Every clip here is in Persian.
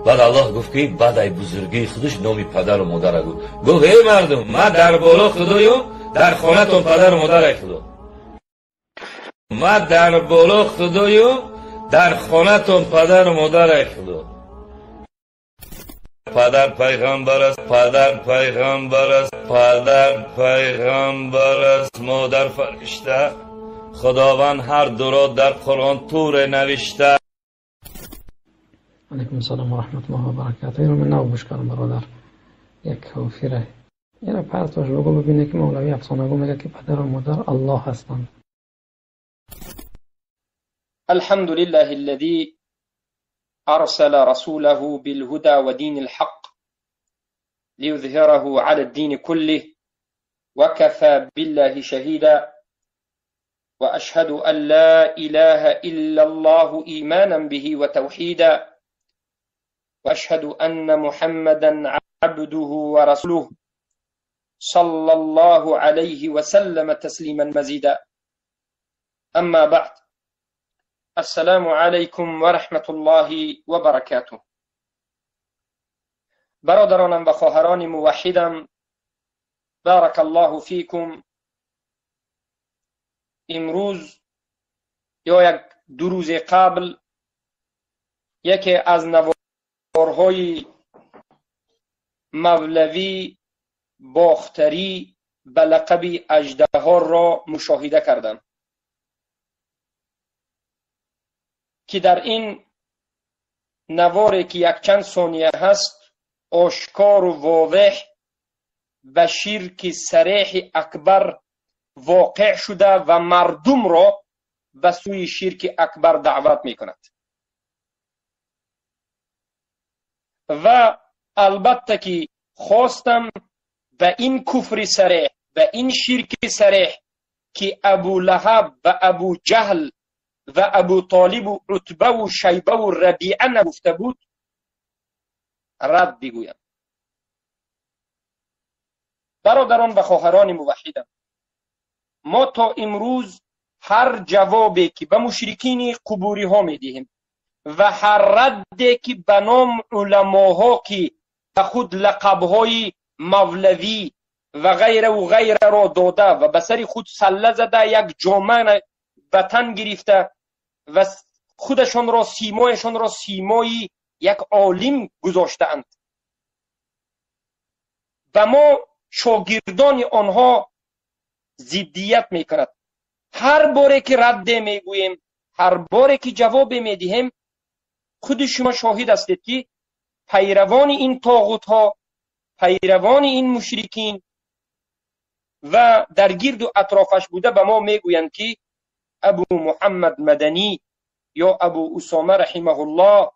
بعد الله گفت که بعد ای بزرگی خودش نامی پدر و مادر گفت ای مردم من در بالا خدایم، در خانه تون پدر و مادر خدا. من در بالا خدایم، در خانه تون پدر و مادر خدا. پدر پیغمبر است، پدر پیغمبر است، پدر پیغمبر است، مادر فرشته. خداوند هر دو را در قرآن طور نوشته. علیکم السلام و رحمت الله و برکاته. اینو من نو بشکرم برادر یک کافره اینو پرتاش بگو ببینه که مولوی افسانه گو میگه که پدر و مادر الله هستند. الحمد لله الذي أرسل رسوله بالهدى ودين الحق ليظهره على الدين كله وكفى بالله شهيدا وأشهد أن لا إله إلا الله إيمانا به وتوحيدا وأشهد أن محمدا عبده ورسوله صلى الله عليه وسلم تسليما مزيدا. أما بعد، السلام عليكم ورحمة الله وبركاته. برادرانم و خواهران موحدم، بارك الله فيكم. امروز یا یک دو روز قبل یکی از نوارهای مولوی باختری به لقب اژدها را مشاهده کردم که در این نواری که یک چند ثانیه هست آشکار و واضح به شرک صریح اکبر واقع شده و مردم را به سوی شرک اکبر دعوت می کند. و البته که خواستم به این کفر صریح، به این شرک صریح که ابو لهب و ابو جهل و ابو طالب و عتبه و شیبه و ربیعه نگفته بود رد بگویم. برادران و خواهران موحدم، ما تا امروز هر جوابی که به مشرکین قبوری ها می دهیم و هر ردی که به نام علماها که به خود لقبهای مولوی و غیره و غیره را داده و به سر خود سله زده، یک جامعه به تن گرفته و خودشان را سیمایشان را سیمایی یک عالم گذاشتند، و ما شاگردان آنها ضدیت میکند. هر باره که رد میگوییم، هر باره که جواب میدهیم، خود شما شاهد هستید که پیروان این طاغوت ها، پیروان این مشرکین و در گرد و اطرافش بوده به ما میگویند که ابو محمد مدنی یا ابو اسامه رحمه الله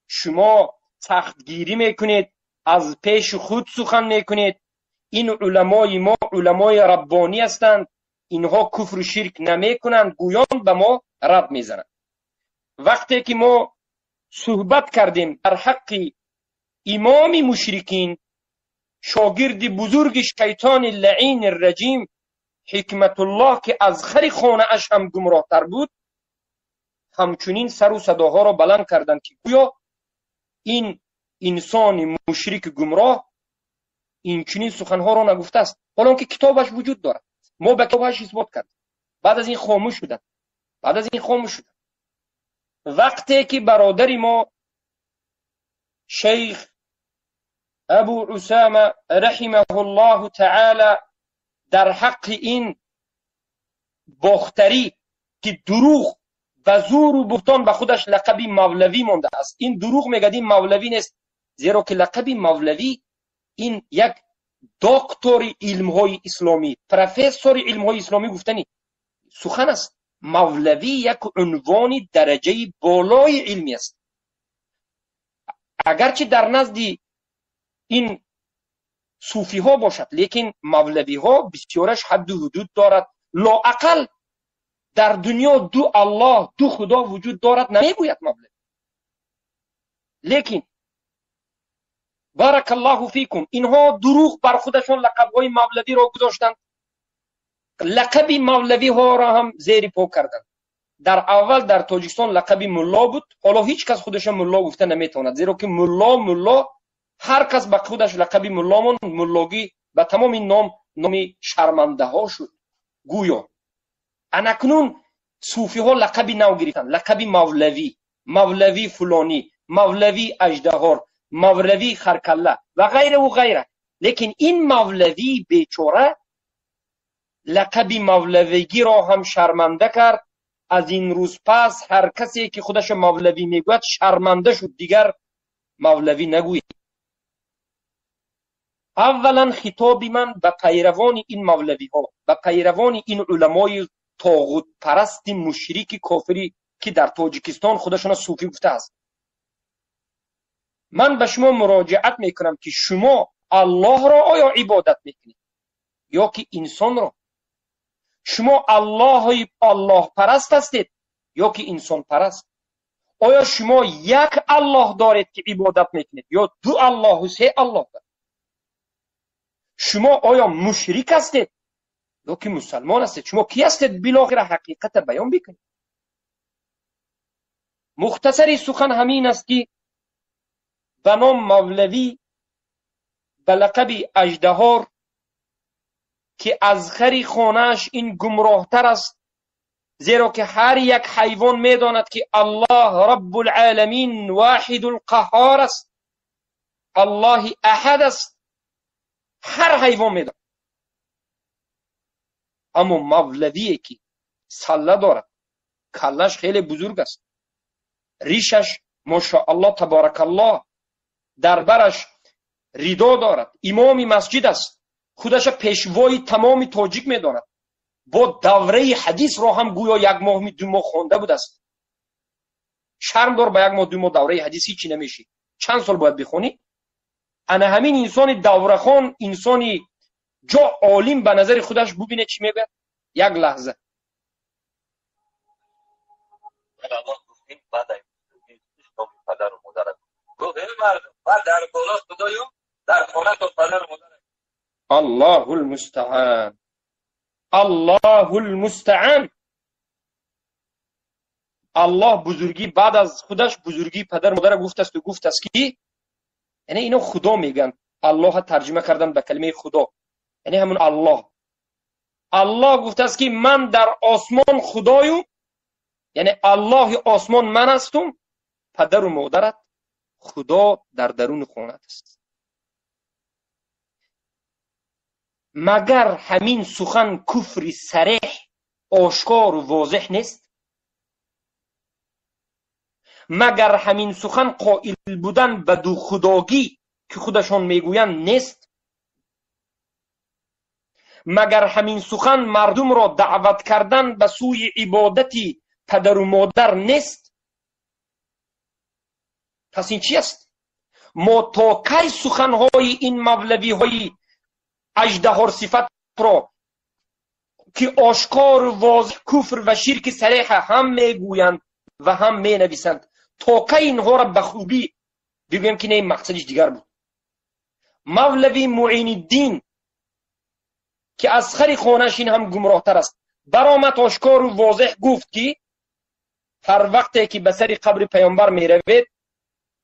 شما سختگیری میکنید، از پیش خود سخن میکنید، این علمای ما علمای ربانی هستند، اینها کفر و شرک نمیکنند، گویان به ما رد میزنند. وقتی که ما صحبت کردیم در حق امام مشرکین، شاگرد بزرگ شیطان لعین الرجیم حکمت الله که از خر خانه اش هم گمراه تر بود، همچنین سر و صداها را بلند کردند که گویا این انسان مشرک گمراه این چنین سخنها را نگفته است، حالا که کتابش وجود دارد. ما به کتابش اثبات کردیم، بعد از این خاموش شدن. وقتی که برادری ما شیخ ابو اسامه رحمه الله تعالی در حق این باختری که دروغ و زور و بهتان به خودش لقب مولوی مانده است، این دروغ میگه این مولوی نیست، زیرا که لقب مولوی این یک دکتر علمهای اسلامی، پروفسور علمهای اسلامی گفتنی سخن است. مولوی یک عنوان درجه بالای علمی است، اگرچه در نزد این صوفی ها باشد، لیکن مولوی ها بسیارش حد و حدود دارد. لااقل در دنیا دو الله، دو خدا وجود دارد نمیگوید مولوی. لیکن بارک الله فیکم اینها دروغ بر خودشون لقب های مولوی را گذاشتند، لقب مولوی ها را هم زیر پا کردند. در اول در تاجیکستان لقب ملا بود، حالا هیچ کس خودش ملا گفته نمیتواند، زیرا که ملا هر کس به خودش لقب ملا مون، ملاگی به تمام این نامی شرمنده ها شد. گویا انکنون صوفی ها لقب نو گرفتن، لقب مولوی فلانی، مولوی اژدهار، مولوی خرکله و غیره و غیره. لیکن این مولوی بیچاره لقب مولویگی را هم شرمنده کرد. از این روز پس هر کسی که خودش مولوی میگوید شرمنده شد، دیگر مولوی نگوید. اولا خطاب من به پیروان این مولوی ها، به پیروان این علمای طاغوت پرست مشرک کافری که در تاجیکستان خودشون صوفی گفته است. من به شما مراجعت میکنم که شما الله را آیا عبادت میکنید یا که انسان را؟ شما الله پرست هستید یا که انسان پرست؟ آیا شما یک الله دارید که عبادت میکنید یا دو الله و سه الله دارید؟ شما آیا مشرک هستید یا که مسلمان هستید؟ شما کی هستید؟ بالاخره حقیقت بیان بکنید. مختصری سخن همین است که به نام مولوی به لقب اژدهار که از خری خانهش این گمراهتر است، زیرا که هر یک حیوان میداند که الله رب العالمین واحد القهار است، الله احد است، هر حیوان میداند. اما مولوی که سله دارد، کلش خیلی بزرگ است، ریشش ماشاءالله تبارک الله، در برش ریدا دارد، امام مسجد است، خودش پیشوای تمام تاجیک میداند، با دوره حدیث را هم گویا یک ماه دو ماه خوانده بود است. شرم دار به یک ماه دو ماه دوره حدیث هیچی نمیشی، چند سال باید بخونی؟ انا همین انسان دوره خان، انسانی جا عالم به نظر خودش ببینه چی میگه. یک لحظه پدر و مادر گفت مردم بعد در بالا خدایم در خانه تو پدر و مادر. الله المستعان، الله المستعان. الله بزرگی بعد از خودش بزرگی پدر و مادر گفت است و گفت است که یعنی اینو خدا میگن، الله ترجمه کردن به کلمه خدا، یعنی همون الله. الله گفت است که من در آسمان خدایم، یعنی الله آسمان من هستم، پدر و مادرت خدا در درون خانت است. مگر همین سخن کفر صریح آشکار و واضح نیست؟ مگر همین سخن قائل بودن به دو خداگی که خودشان میگویند نیست؟ مگر همین سخن مردم را دعوت کردن به سوی عبادتی پدر و مادر نیست؟ پس این چی است؟ ما تا کی سخنهای این مولوی های اژدهار صفت را که آشکار و واضح کفر و شرک صریح هم میگویند و هم می نویسند، تا کی اینها را به خوبی بگویم که نه مقصدش دیگر بود؟ مولوی معین الدین که از خری خانهش این هم گمراهتر است، برآمد آشکار و واضح گفت که هر وقتی که به سر قبر پیامبر می روید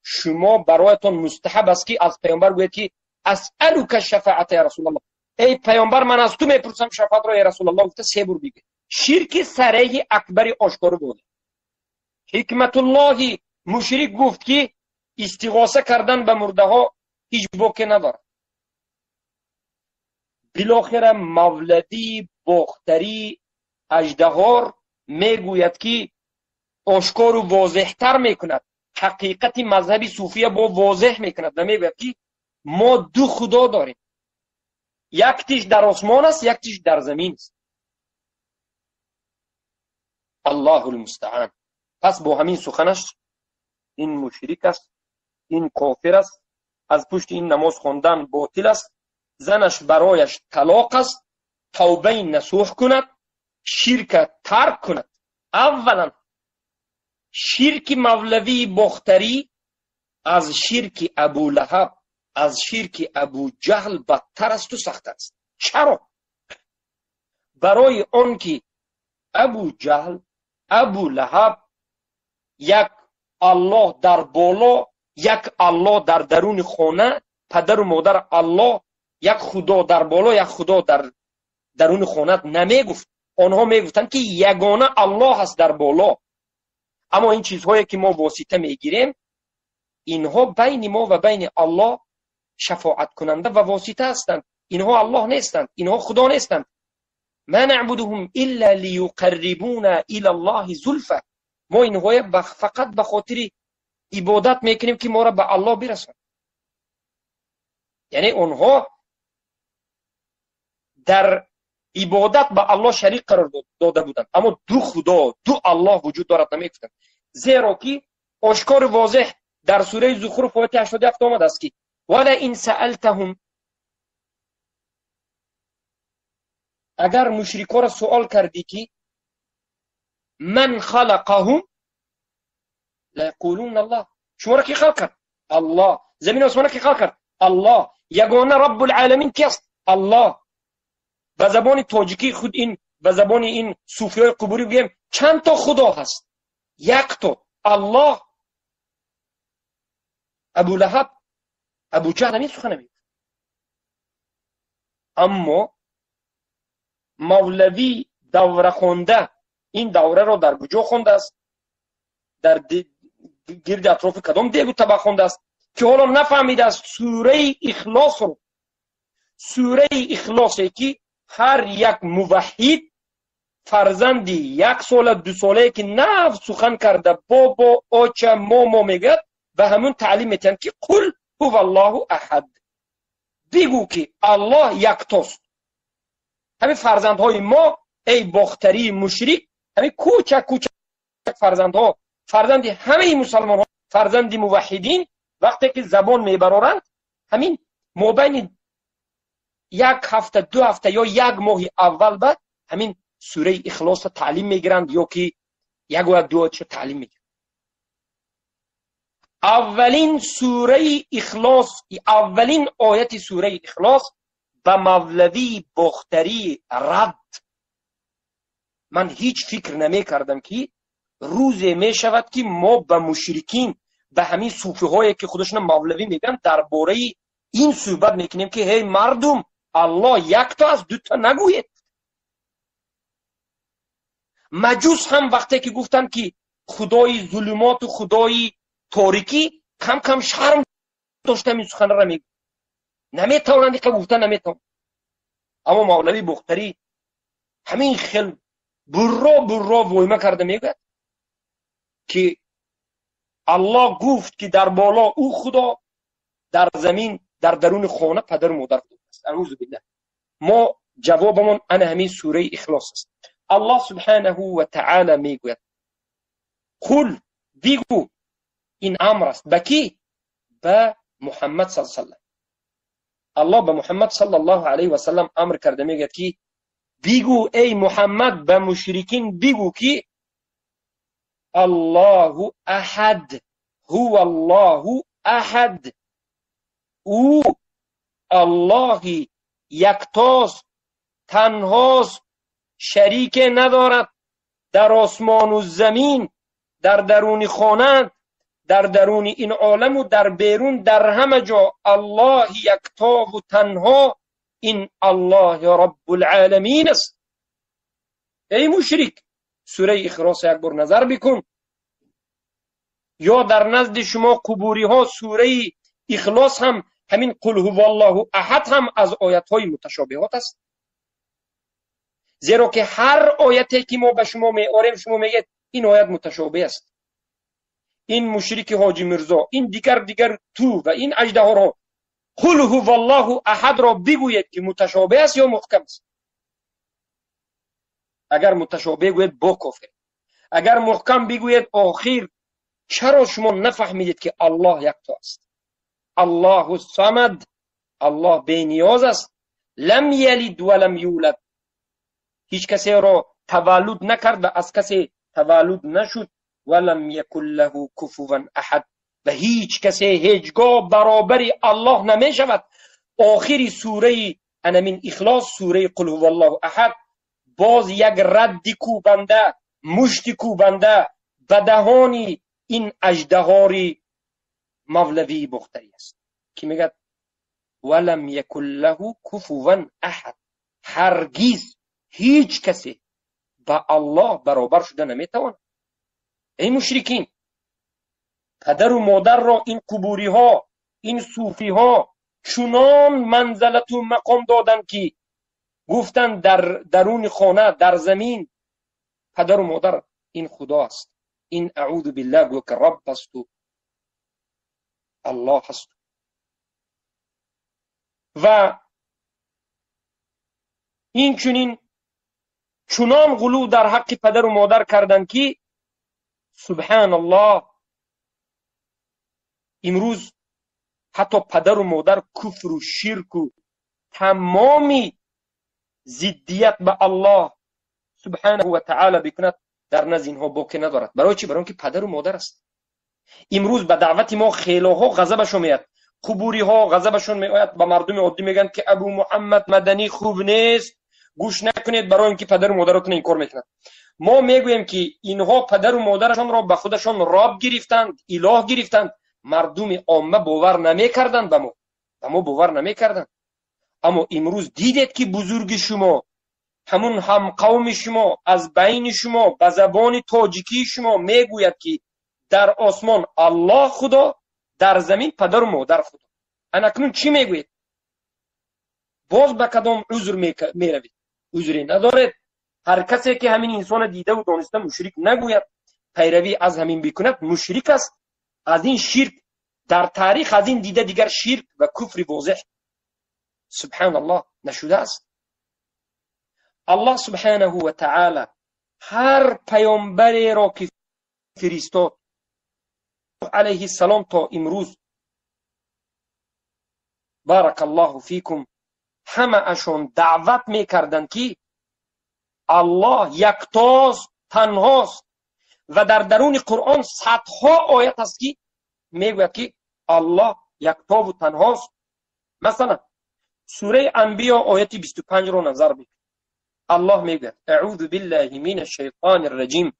شما برایتان مستحب است که از پیامبر گویید که اسألک شفاعت یا رسول الله، ای پیامبر من از تو میپرسم شفاعت را یا رسول الله. گفته سه بار بگه. شرک صریح اکبر آشکار بود. حکمت الله مشرک گفت که استغاثه کردن به مرده ها هیچ باکی نداره. بالاخره مولوی باختری اژدهار میگوید که آشکار و واضح تر میکند، حقیقت مذهبی صوفیه با واضح میکند و میگوید که ما دو خدا داریم، یکیش در آسمان است، یکیش در زمین است. الله المستعان. پس با همین سخنش این مشرک است، این کافر است، از پشت این نماز خواندن باطل است، زنش برایش طلاق است، توبه نصوح کند، شرک ترک کند. اولا شرک مولوی باختری از شرک ابو لهب، از شرک ابو جهل بدتر است و سخت‌تر است. چرا؟ برای آن که ابو جهل ابو لهب یک الله در بالا، یک الله در درون خانه، پدر و مادر الله، یک خدا در بالا، یک خدا در درون خانه نمیگفت. آنها میگفتند که یگانه الله هست در بالا. اما این چیزهایی که ما واسطه میگیریم، اینها بین ما و بین الله شفاعت کننده و واسطه هستند. اینها الله نیستند، اینها خدا نیستند. ما نعبدهم الا لیقربونا الی الله زلفا. ما اینها فقط به خاطر عبادت میکنیم که ما را به الله برساند. یعنی آنها در عبادت به الله شریک قرار داده بودند، اما دو خدا، دو الله وجود دارد نمیگفتند. زیرا که آشکار واضح در سوره زخرف آیه 87 آمده است که ولا ان سألتهم، اگر مشرکان را سوال کردی که من خلقهم ليقولون الله، شما را کی خلق کرد؟ الله. زمین و آسمان را کی خلق کرد؟ الله. یگانه رب العالمین کیست؟ الله. به زبان تاجیکی خود این، به زبان این صوفیای قبوری بگیم چند تا خدا هست؟ یک تا الله. ابو لهب، ابو جهل همین سخن میگه. اما مولوی دوره خونده این دوره را در کجا خونده است؟ در گرد اطراف کدام دیگو طبق خونده است که حالا نفهمیده است سوره اخلاص رو. سوره اخلاصی که هر یک موحد فرزندی 1 سال 2 ساله که نه سخن کرده بابا آچه ماما میگد به همون تعلیم میتن که قل هو الله احد، بگو که الله یکتاست. همین فرزندهای ما ای باختری مشرک، همین کوچک کوچک فرزندها، فرزندی همه مسلمان ها، فرزندی موحدین، وقتی که زبان میبرارند همین مابین 1 هفته 2 هفته یا 1 ماه اول بعد همین سوره اخلاص تعلیم میگیرند یا که 1 و 2 تعلیم میگیرند. اولین سوره اخلاص، اولین آیت سوره اخلاص به مولوی باختری رد. من هیچ فکر نمی کردم که روزی می شود که ما به مشرکین، به همین صوفی هایی که خودشون مولوی میگن درباره این صحبت میکنیم که هی مردم الله یک تا از 2 تا نگوید. مجوس هم وقتی که گفتن که خدای ظلمات و خدای تاریکی، کم کم شرم داشتم این سخن را میگم، نمیتونند که گفتن نمیتونند. اما مولوی باختری همین خیل برا وایمه کرده میگه که الله گفت که در بالا او خدا، در زمین در درون خانه پدر و مادر خدا است. اعوذ بالله. ما جوابمون انا همین سوره اخلاص است. الله سبحانه و تعالی میگوید قل، بگو، این امر است به کی؟ به محمد صلی الله علیه و سلم. الله به محمد صلی الله علیه و سلم امر کرده میگه که بگو ای محمد به مشرکین بگو که الله احد، هو الله احد، او الله یکتاست، تنهاست، شریک ندارد، در آسمان و زمین، در درون خانه، در درون این عالم و در بیرون، در همه جا الله یکتا و تنها، این الله رب العالمین است. ای مشرک، سوره اخلاص 1 بار نظر بکن، یا در نزد شما قبوری ها سوره اخلاص هم همین قل هو الله احد هم از آیت های متشابهات است. زیرا که هر آیتی که ما به شما میاریم شما میگید این آیت متشابه است. این مشرک حاجی مرزا، این دیگر تو و این اژدها را قل هو الله احد را بگوید که متشابه است یا محکم است. اگر متشابه گوید با کافر، اگر محکم بگوید آخر چرا شما نفهمیدید که الله یکتا است؟ الله الصمد، الله بی نیاز است. لم یلد ولم یولد، هیچ کسی را تولد نکرد و از کسی تولد نشد. ولم یکن له کفوا احد، و هیچ کسی هیچگاه برابر الله نمی شود. آخری سوره انمین اخلاص، سوره قل هو الله احد، باز یک رد کوبنده مشت کوبنده به دهان این اژدهار مولوی بختری است که میگه ولم یکن له کفوا احد، هرگز هیچ کسی با الله برابر شده نمیتواند. ای مشرکین، پدر و مادر را این قبوری ها، این صوفی ها چنان منزلت و مقام دادن که گفتن در درون خانه، در زمین، پدر و مادر این خدا است، این اعوذ بالله گو که رب است و الله است. و این چنان غلو در حق پدر و مادر کردن که سبحان الله امروز حتی پدر و مادر کفر و شرک و تمامی ضدیت به الله سبحانه و تعالی بکند در نزد اینها باقی ندارد. برای چی؟ برای اینکه پدر و مادر است. امروز به دعوت ما خیلاها غضبشون میاد، قبوری ها غضبشون میآید، به مردم عادی میگن که ابو محمد مدنی خوب نیست، گوش نکنید، برای اینکه پدر و مادرتون این کار میکنند. ما میگوییم که اینها پدر و مادرشان را به خودشان رب گرفتند، اله گرفتند. مردم عامه باور نمیکردند، به ما باور نمیکردند. اما امروز دیدید که بزرگ شما، همون هم قوم شما، از بین شما به زبان تاجیکی شما میگوید که در آسمان الله خدا، در زمین پدر و مادر خدا. اکنون چی میگوید؟ باز به کدام عذر میروید؟ عذری ندارید. هر کسی که همین انسان دیده و دانسته مشرک نگوید، پیروی از همین بکند، مشرک است. از این شرک در تاریخ از این دیده دیگر شرک و کفر واضح سبحان الله نشده است. الله سبحانه و تعالی هر پیامبری را که فرستاد علیه السلام تا امروز بارک الله فیکم، همه اشون دعوت میکردن که الله یکتاست، تنهاست. و در درون قرآن صدها آیت است که میگوید که الله یکتا و تنهاست. مثلا سوره انبیاء آیت 25 رو نظر بگیرید. الله میگوید اعوذ بالله من الشیطان الرجیم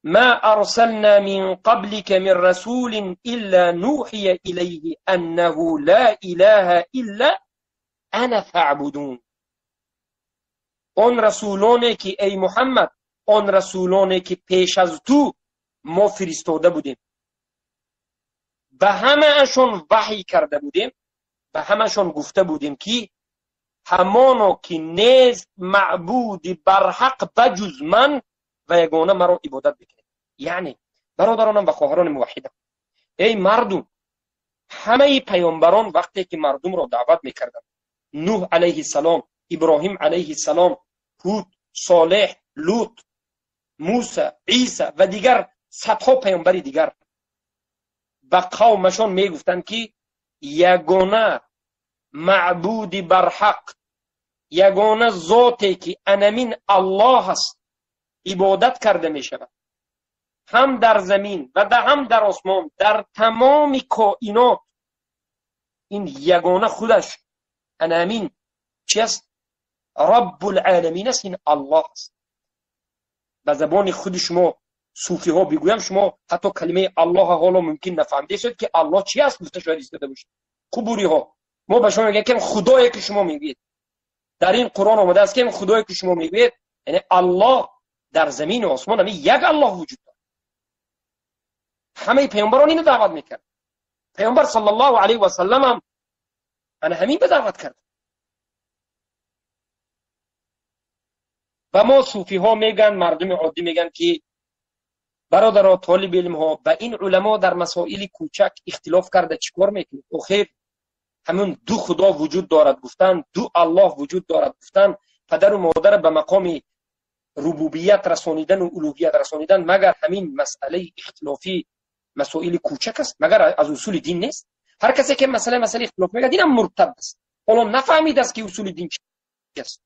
ما ارسلنا من قبلك من رسول الا نوحي الیه انه لا اله الا انا فاعبدون. آن رسولانی که ای محمد، آن رسولانی که پیش از تو ما فرستاده بودیم، به همه اشون وحی کرده بودیم، به همه اشون گفته بودیم که همانا که نیست معبود برحق بجز من و یگانه مرا عبادت بکنید. یعنی برادرانم و خواهران موحدم، ای مردم، همه پیامبران وقتی که مردم را دعوت میکردند، نوح علیه السلام، ابراهیم علیه السلام، هود، صالح، لوط، موسی، عیسی و دیگر صدها پیامبر دیگر، به قومشان میگفتند که یگانه معبود برحق، یگانه ذاتی که انمین الله است عبادت کرده می شود، هم در زمین و هم در آسمان، در تمام کائنات. این یگانه خودش انمین چی است؟ رب العالمین است، این الله است. به زبان خود شما صوفی ها بگویم، شما حتی کلمه الله حالا ممکن نفهمیده شد که الله چی است، گفته شاید ایستاده باشید. قبوری ها ما به شما میگیم که خدایی که شما میگید، در این قرآن آمده است که خدایی که شما میگید یعنی الله در زمین و آسمان همین یک الله وجود دارد. همه پیامبران اینو دعوت میکرد. پیامبر صلی الله علیه و سلم هم همین به دعوت کرد. و ما صوفی ها میگن، مردم عادی میگن که برادرها، طالب علم ها، به این علما در مسائل کوچک اختلاف کرده چیکار میکنید؟ خیر، همون دو خدا وجود دارد گفتن، دو الله وجود دارد گفتن، پدر و مادر به مقام ربوبیت رسانیدن و الوهیت رسانیدن، مگر همین مسئله اختلافی مسائل کوچک است؟ مگر از اصول دین نیست؟ هر کسی که مسئله اختلاف میگه دینم مرتد است، حالا نفهمید است که اصول دین چی است.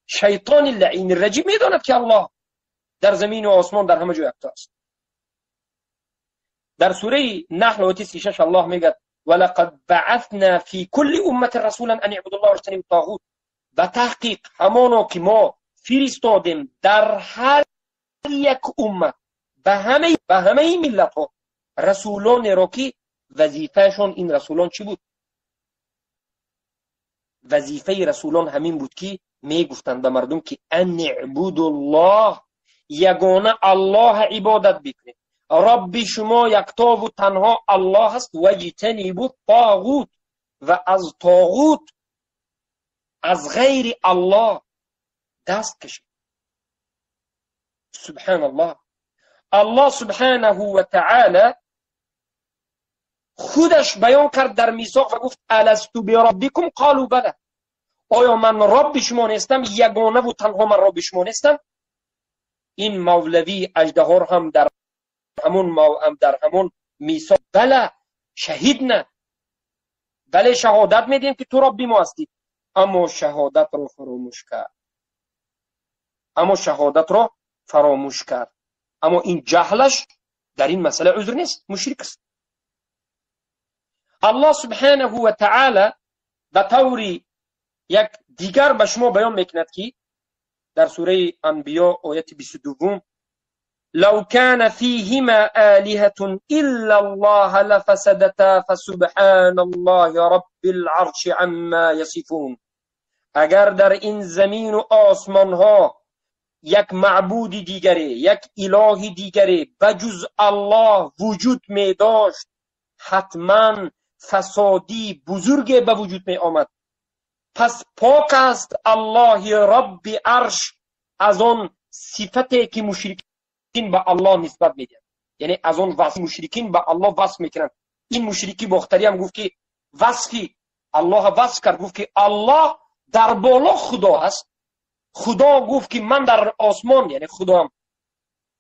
شیطان اللعین الرجیم میداند که الله در زمین و آسمان در همه جا یکتا است. در سوره نحل آیه 36 الله میگه ولقد بعثنا فی کل امه رسولا ان اعبدوا الله واجتنبوا الطاغوت. به تحقیق همانا که ما فرستادیم در هر یک امت به همه ملت ها رسولان را که وظیفهشون این رسولان چی بود؟ وظیفه رسولان همین بود که می گفتند به مردم که ان اعبدوا الله، یگانه الله عبادت بکنید، رب شما یکتا و تنها الله هست، و اجتنبوا الطاغوت، و از طاغوت از غیر الله دست کشید. سبحان الله. الله سبحانه و تعالی خودش بیان کرد در میثاق و گفت الستو بربکم قالوا بله، آیا من رب شما نیستم؟ یگانه و تنها من رب شما نیستم؟ این مولوی اژدها هم در همون میثاق بله شهید نه، بله شهادت میدیم که تو رب ما هستی، اما شهادت رو فراموش کرد. اما این جهلش در این مسئله عذر نیست، مشرک است. الله سبحانه و تعالی به طوری یک دیگر به شما بیان میکند که در سوره انبیاء آیت 22 لو كان فيهما آلهة إلا الله لفسدتا فسبحان الله رب العرش عما يصفون. اگر در این زمین و آسمان ها یک معبود دیگری، یک اله دیگری بجز الله وجود می داشت، حتما فسادی بزرگ به وجود می آمد. پس پاک است الله رب عرش از آن صفتی که مشرکین به الله نسبت میدن، یعنی از آن وصف مشرکین به الله وصف میکنن. این مشرکی باختری هم گفت که وصفی الله وصف کرد، گفت که الله در بالا خدا هست، خدا گفت که من در آسمان یعنی خدا هم،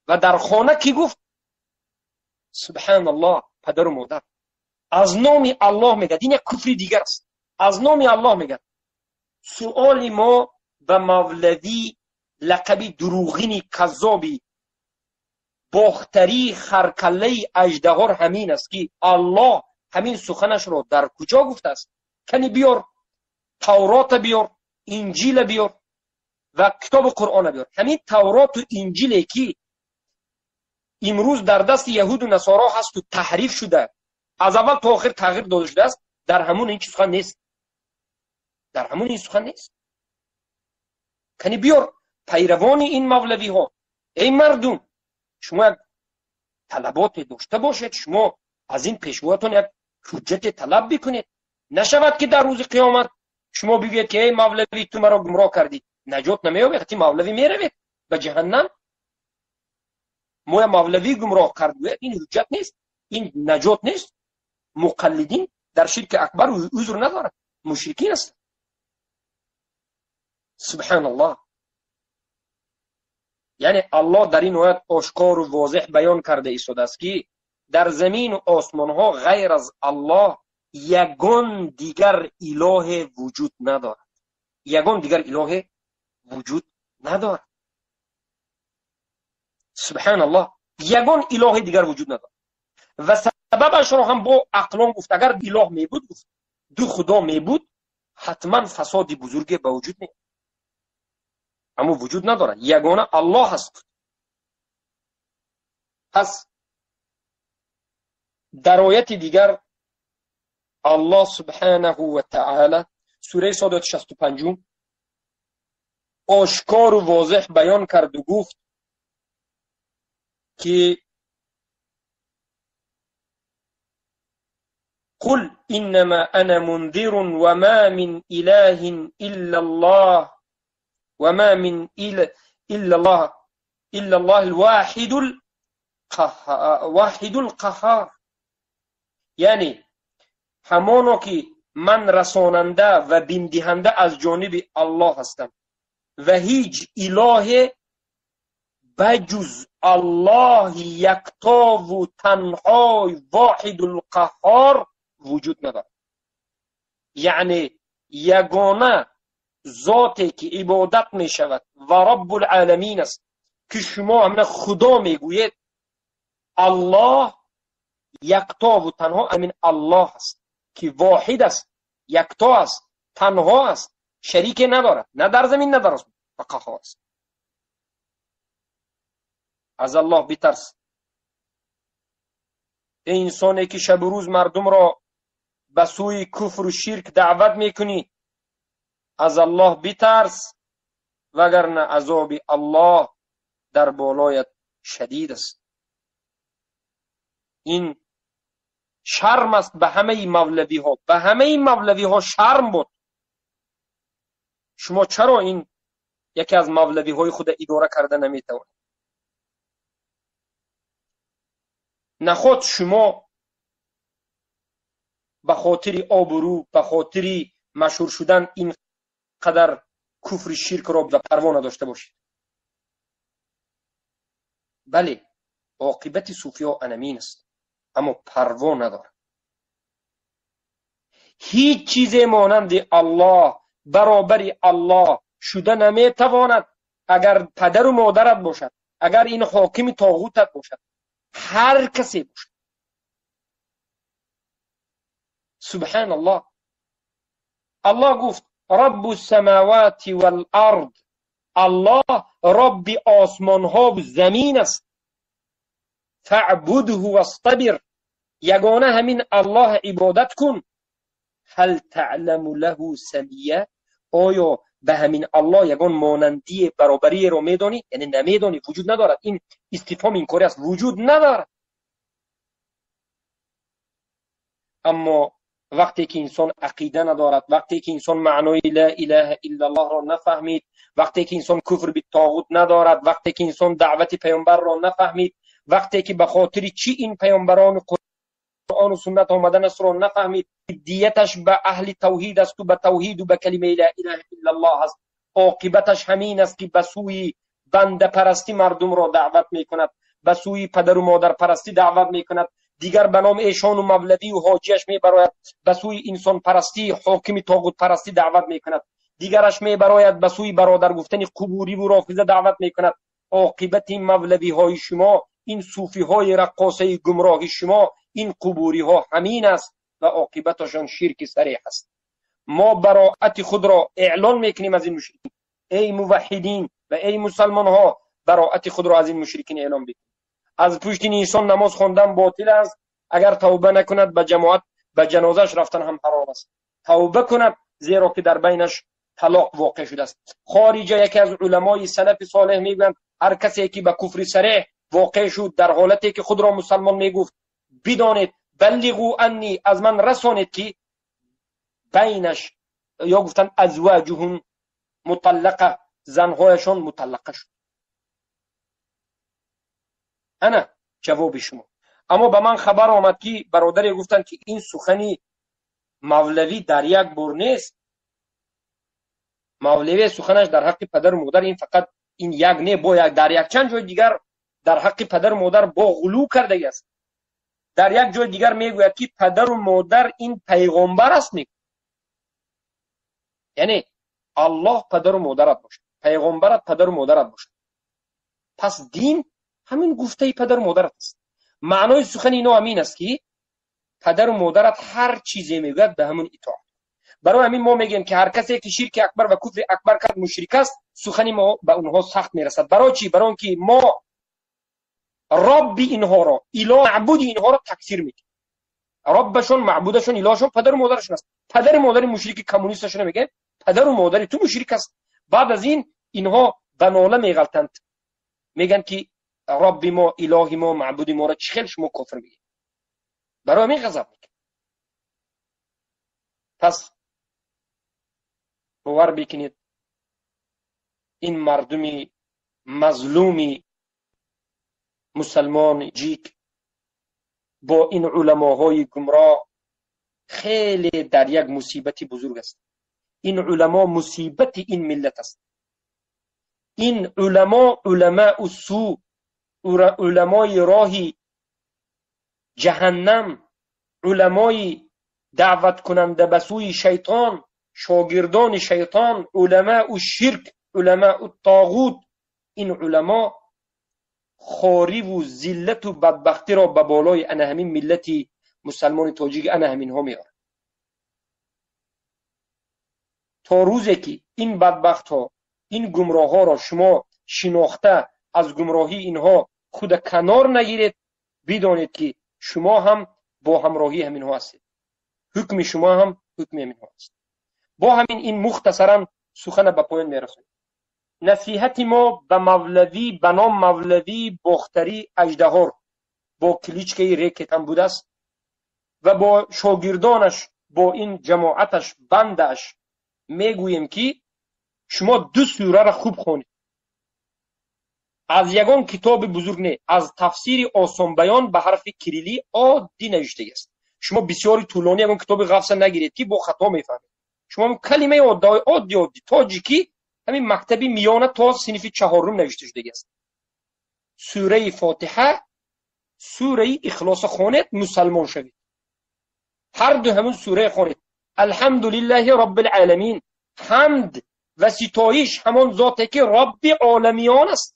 و در خانه کی گفت سبحان الله پدر و مادر. از نام الله میگه، این یک کفر دیگر است. از نام الله میگه. سؤال ما به مولوی لقبی دروغینی کذابی باختری خرکله اژدها همین است که الله همین سخنش رو در کجا گفته است؟ کنی بیار تورات بیار، انجیل بیار و کتاب قرآن بیار. همین تورات و انجیلی که امروز در دست یهود و نصارا هست و تحریف شده، از اول تا آخر تغییر داده شده است، در همون این سخن نیست. در همون این سخن نیست. کنی بیار پیروان این مولوی ها، ای مردم شما یک طلبات داشته باشید، شما از این پیشواتون یک حجت طلب بکنید. نشود که در روز قیامت شما بگید که ای مولوی تو مرا گمراه کردی، نجات نمیابی، وقتی مولوی میروید به جهنم. ما مولوی گمراه کرد، این حجت نیست، این نجات نیست. مقلدین در شرک اکبر عذر ندارد، مشرکین است. سبحان الله. یعنی الله در این آیت آشکار و واضح بیان کرده ایستاده است که در زمین و آسمان ها غیر از الله یگان دیگر اله وجود ندارد. یگان دیگر اله وجود ندارد. سبحان الله. یگان اله دیگر وجود ندارد. و سببش رو هم با عقلان گفت. اگر اله می بود، دو خدا می بود، حتما فسادی بزرگی به وجود می. اما وجود ندارد. یگانه الله هست. پس در آیت دیگر الله سبحانه و تعالی سوره صاد 65 آشکار و واضح بیان کرد و گفت که قل انما انا منذر وما من اله الا الله وما من الا الله الواحد القهار. یعنی همانا که من رساننده و بیندهنده از جانب الله هستم و هیچ اله بجز الله یکتا و تنها واحد القهار وجود ندارد. یعنی یگانه ذاتی که عبادت می شود و رب العالمین است که شما همه خدا می گوید، الله یکتا و تنها امین الله است که واحد است، یکتا است، تنها است، شریک ندارد، نه در زمین نه در آسمان، و قهار است. از الله بترس. ای انسانی که شب و روز مردم را به سوی کفر و شرک دعوت میکنی، از الله بترس، وگرنه عذاب الله در بالایت شدید است. این شرم است به همه مولوی ها، به همه مولوی ها شرم بود. شما چرا این یکی از مولوی های خود اداره کرده نمیتوانید؟ نخود شما به خاطر آبرو، به خاطر مشهور شدن این قدر کفر شرک را به پروا نداشته باشید. بله، عاقبت صوفی ها انمین است، اما پروا نداره. هیچ چیز مانند الله، برابر الله شده نمیتواند. اگر پدر و مادرت باشد، اگر این حاکم طاغوتت باشد، هر کسی باشد. سبحان الله. الله گفت رب السماوات والارض. الله رب آسمان ها و زمین است. فاعبده واصطبر. یگانه همین الله عبادت کن. هل تعلم له سمیه؟ آیا به همین الله یگان مانندی برابری رو میدانی؟ یعنی نمیدانی، وجود ندارد. این استفهام اینکاری است، وجود ندارد. اما وقتی که انسان عقیده ندارد، وقتی که انسان معنای لا اله الا الله را نفهمید، وقتی که انسان کفر به طاغوت ندارد، وقتی که انسان دعوت پیامبر را نفهمید، وقتی که به خاطر چی این پیامبران قرآن و سنت آمدن است را نفهمید، دیتش به اهل توحید است و به توحید و به کلمه لا اله الا الله است، عاقبتش همین است که به سوی بنده پرستی مردم را دعوت میکند، به سوی پدر و مادر پرستی دعوت میکند، دیگر به نام ایشان و مولوی و حاجیش میبراید به سوی انسان پرستی، حاکم طاغوت پرستی دعوت میکند، دیگرش میبراید به سوی برادر گفتن قبوری و رافضه دعوت میکند. عاقبت این مولوی های شما، این صوفی های رقاصه گمراه شما، این قبوری ها همین است و عاقبتشان شرک صریح است. ما براءت خود را اعلان میکنیم از این مشرکین. ای موحدین و ای مسلمان ها، براءت خود را از این مشرکین اعلان بکنید. از پشت این انسان نماز خواندن باطل است. اگر توبه نکند به جماعت به جنازش رفتن هم حرام است. توبه کند، زیرا که در بینش طلاق واقع شده است. خارجه یکی از علمای سلف صالح میگویند هر کسی که به کفر صریح واقع شد در حالتی که خود را مسلمان میگفت، بدانید بلغوا انی، از من رسانید که بینش، یا گفتن ازواجهم مطلقه، زنهایشان مطلقه شد. انا جواب شما. اما به من خبر آمد که برادری گفتن که این سخنی مولوی در یک بار نیست. مولوی سخنش در حق پدر و مادر این فقط این یک نه، با یک در یک چند جای دیگر در حق پدر و مادر با غلو کرده است. در یک جای دیگر میگوید که پدر و مادر این پیغمبر است. یعنی الله پدر و مادرت باشد، پیغمبرت پدر و مادرت باشد. پس دین همین گفته پدر و مادرت است. معنای سخن اینا همین است که پدر و مادرت هر چیزی میگوید به همون اطاعت. برای همین ما میگیم که هر کسی که شرک اکبر و کفر اکبر کرد مشرک است. سخن ما به اونها سخت میرسد. برای چی؟ برای اینکه ما رب اینها را، اله معبود اینها را تکفیر میکنیم. ربشون، معبودشون، الهشون پدر و مادرشون است. پدر و مادر مشرک کمونیستشون میگه پدر و مادر تو مشرک است. بعد از این اینها به ناله میغلطند، میگن که رب ما، اله ما، معبود ما را چخیل شما کفر میگید. برای همین غضب میکنه. پس باور بکنید این مردمی مظلومی مسلمان جیک با این علماهای گمراه خیلی در یک مصیبت بزرگ است. این علما مصیبت این ملت است. این علما، علماء السوء، علمای راهی جهنم، علمای دعوت کننده به سوی شیطان، شاگردان شیطان، علماء الشرک، علماء الطاغوت، این علما خواری و ذلت و بدبختی را به بالای انا همین ملتی مسلمان تاجیک انا همین ها میاره. تا روزی که این بدبخت ها، این گمراه ها را شما شناخته از گمراهی اینها خود کنار نگیرید، بدانید که شما هم با همراهی همینها هستید، حکم شما هم حکم همینها است. با همین این مختصرا سخن به پایان میرسونیم. نصیحت ما به مولوی به نام مولوی باختری اژدهار با کلیچکه ریکت هم بوده است و با شاگردانش، با این جماعتش، بندش میگوییم که شما 2 سوره را خوب خوانید. از یگان کتاب بزرگ نه، از تفسیر آسان بیان به حرف کریلی عادی نوشته است. شما بسیاری طولانی یگان کتاب غفص نگیرید که با خطا میفهمید. شما کلمه عادی تاجیکی همین مکتبی میانه تا صنف 4 نوشته شده است. سوره فاتحه، سوره اخلاص خوانید، مسلمان شوید. هر دو همون سوره خوانید. الحمدلله رب العالمین، حمد و ستایش همان ذاتی که رب عالمیان است.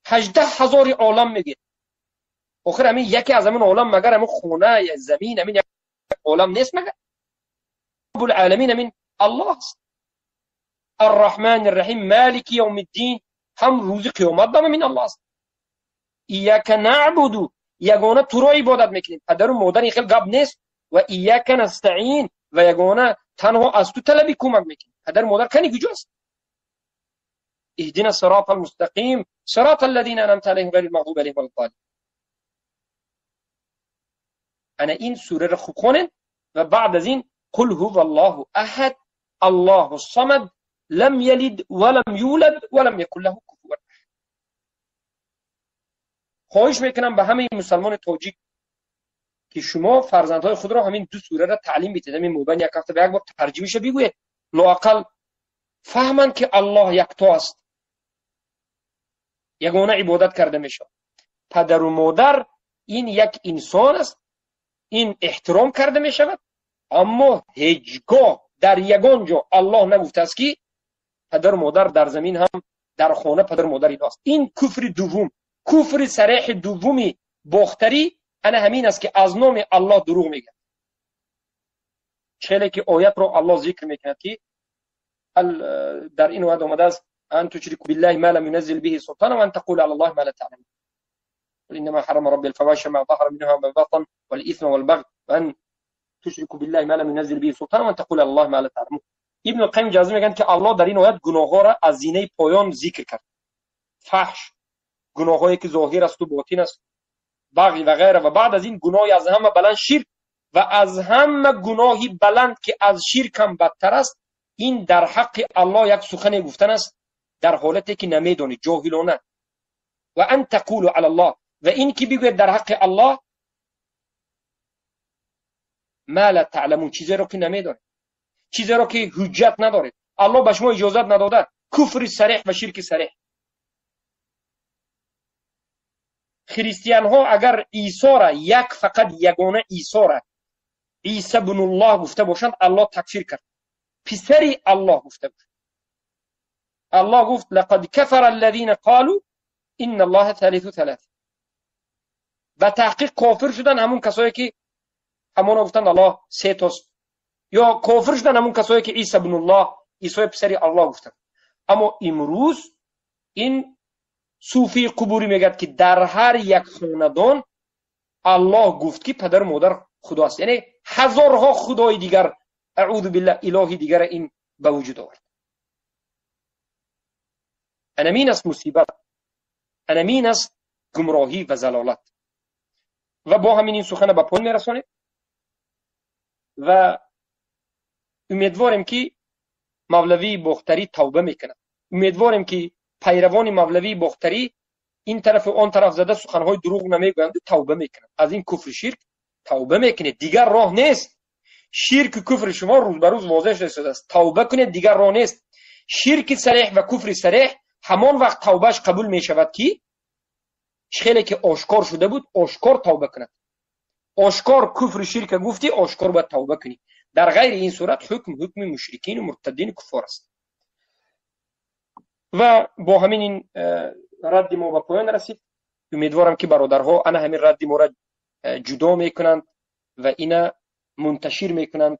18,000 عالم میگه. آخر همین یکی از همون عالم مگر همون خونه یا زمین همین یک عالم نیست مگر؟ رب العالمین همین الله است. الرحمن الرحیم مالک یوم الدین، هم روز قیامت هم همین الله است. ایاک نعبد، یگانه تو را عبادت میکنیم، پدر و مادر این خیلی گپ نیست. و ایاک نستعین، و یگانه تنها از تو طلب کمک میکنیم، پدر و مادر کنی کجاست؟ اهدنا الصراط المستقیم صراط الذین انعمت علیهم غیر المغضوب علیهم ولا الضالین. انا این سوره را خوب خوانید و بعد از این قل هو الله احد الله الصمد لم یلد ولم یولد ولم یکن له کفوا احد. خواهش میکنم به همه مسلمان تاجیک که شما فرزندهای خود را همین 2 سوره را تعلیم بدید. همین مبین یک هفته به یک بار ترجمهش بگویید، لااقل فهمند که الله یکتا است، یگانه عبادت کرده میشه. پدر و مادر این یک انسان است، این احترام کرده می شود، اما هیچگاه در یگان جا الله نگفته است که پدر و مادر در زمین هم در خانه پدر و مادر ایناست. این کفر دوم، کفر صریح دومی باختری انا همین است که از نام الله دروغ میگه. چهله که آیت رو الله ذکر میکند که در این آیت آمده است ان تشركوا بالله ما لم ينزل به سلطانا وان تقولوا على الله ما لا تعلمون. انما حرم ربي الفواحش ما ظهر منها وما بطن والاثم والبغي وان تشركوا بالله ما لم ينزل به سلطانا وان تقولوا على الله ما لا تعلمون. ابن القیم جزم میگن که الله در این آیت گناه‌ها را از زینه پایان ذکر کرد. فحش، گناهایی که ظاهر است و باطن است، بغی و غیره، و بعد از این گناهی از همه بلند شرک، و از همه گناهی بلند که از شرک هم بدتر است، این در حق الله یک سخن گفتن است در حالتی که نمیدونید، جاهلانه. و ان تقولوا علی الله، و این که بگوید در حق الله ما لا تعلمون، چیزی رو که نمیدونید، چیزی رو که حجت ندارید، الله به شما اجازت نداده. کفر صریح و شرک صریح. خریستیان ها اگر عیسی را فقط یگانه عیسی را عیسی بن الله گفته باشند، الله تکفیر کرد. پسری الله گفته باشند. الله گفت لقد كفر الذين قالوا ان الله ثالث ثلاثه. به تحقیق کافر شدن همون کسایی که همون گفتند الله سه تاست، یا کافر شدن همون کسایی که عیسی بن الله، عیسی پسری الله گفتند. اما امروز این صوفی قبوری میگد که در هر یک خاندان الله گفت که پدر و مادر خداست، یعنی هزارها خدای دیگر، اعوذ بالله، الهی دیگر این به وجود آورد. انمین است مصیبت، انمین است گمراهی و ضلالت. و با همین این سخن به پایان میرسانیم و امیدواریم که مولوی باختری توبه میکنه. امیدواریم که پیروان مولوی باختری این طرف و آن طرف زده سخنهای دروغ نمیگویند، توبه میکنند، از این کفر شرک توبه میکنید. دیگر راه نیست. شرک و کفر شما روز به روز واضح شده است. توبه کنید، دیگر راه نیست. شرک صریح و کفر صریح همان وقت توبهش قبول می شود که خیلی که آشکار شده بود، آشکار توبه کند. آشکار کفر شرک گفتی، آشکار باید توبه کنی. در غیر این صورت حکم مشرکین و مرتدین کفار است. و با همین این رد ما به پایان رسید. امیدوارم که برادرها انا همین رد ما را جدا میکنند و اینا منتشر میکنند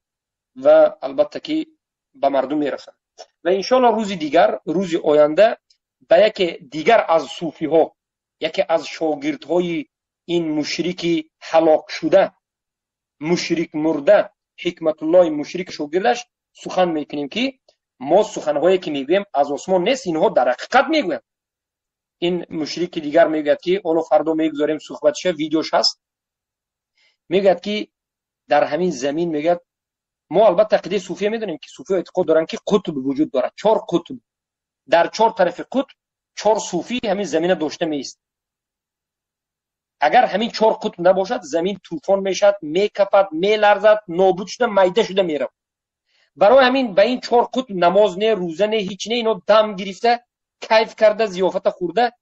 و البته که به مردم میرسند. و انشالله روز دیگر، روز آینده، به یک دیگر از صوفی ها، یکی از شاگردهای این مشرک هلاک شده، مشرک مرده، حکمت الله مشرک شاگردش سخن میکنیم که ما سخنهایی که میگویم از آسمان نیست، اینها در حقیقت میگویم. این مشرک دیگر میگه که اونو فردا میگذاریم صحبتش، ویدیوش هست، میگه که در همین زمین میگه ما البته عقیده صوفیه میدونیم که صوفی اعتقاد دارن که قطب وجود داره، 4 قطب، در 4 طرف قطب 4 صوفی همین زمین داشته میست. اگر همین 4 قطب نباشد زمین طوفان میشد، میکپد، میلرزد، نابود شده، میده شده میره. برای همین به این 4 قطب نماز نه، روزه نه، هیچ نه، اینو دم گرفته، کیف کرده، ضیافت خورده،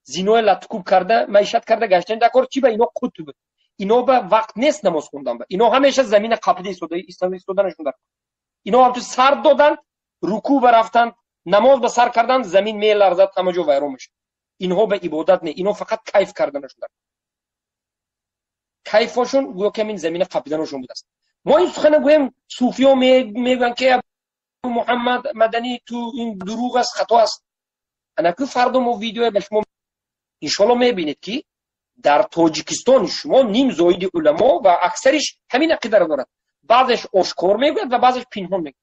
زینای لطکوب کرده، معیشت کرده، گشتن دکار. چی به اینا قطب؟ اینا به وقت نیست نماز خوندن، به اینا همیشه زمین قبلی ایستاده، اسلامی ایستادنشون در اینا هم تو سر دادن، رکوع برفتن، نماز به سر کردن، زمین میلرزد، همه جا ویران میشه. اینها به عبادت نه، اینا فقط کیف کردنشون در کیفشون گویا که این زمین قبلیشون بوده است. ما این سخن گویم صوفی‌ها میگن که محمد مدنی تو این دروغ است، خطا است. انا که فردا ما ویدیو به شما ان شاء الله میبینید که در تاجیکستان شما نیم زاید علما و اکثرش همین عقیده را دارند. بعضش آشکار میگوید و بعضش پنهان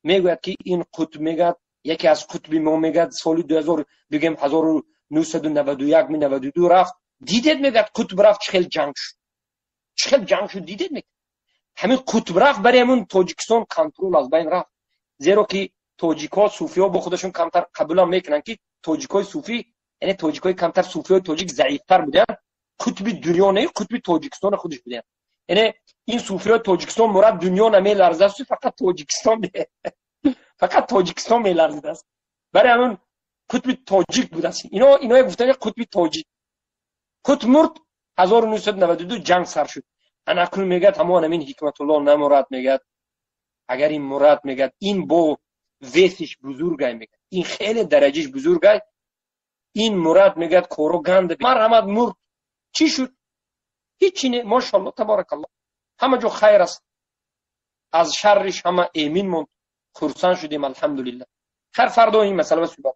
میگوید که این قطب میگه، یکی از قطب ما میگه سال 2000 بگیم 1991 92 رفت، دیدید میگه قطب رفت چخیل جنگ شد، چخیل جنگ شد، دیدید میگه همین قطب رفت برای همون تاجیکستان کنترل از بین رفت. زیرا که تاجیک‌ها صوفی‌ها با خودشون کمتر قبول میکنن که تاجیک‌های صوفی، یعنی تاجیک‌های کمتر، صوفی‌های تاجیک ضعیف‌تر بودن، قطب دنیا نه، قطب تاجیکستان خودش بودن. یعنی این صوفی‌های تاجیکستان مراد دنیا نمیلرزه است، فقط تاجیکستان فقط تاجیکستان میلرزه است، برای همون قطب تاجیک بود است. اینا گفتن قطب تاجیک. قطب مرد 1992 جنگ سر شد. انا اکنون میگه تمام همین حکمت الله نمراد میگه اگر این مراد میگه این با ویسش بزرگه، میگه این خیلی درجهش بزرگه، این مراد میگه کورو گند مرحمت مرد، چی شد؟ هیچی نه، ماشاءالله تبارک الله، همه جو خیر است، از شرش همه امین موند، خرسان شدیم الحمدلله. خیر فردا این مسئله صحبت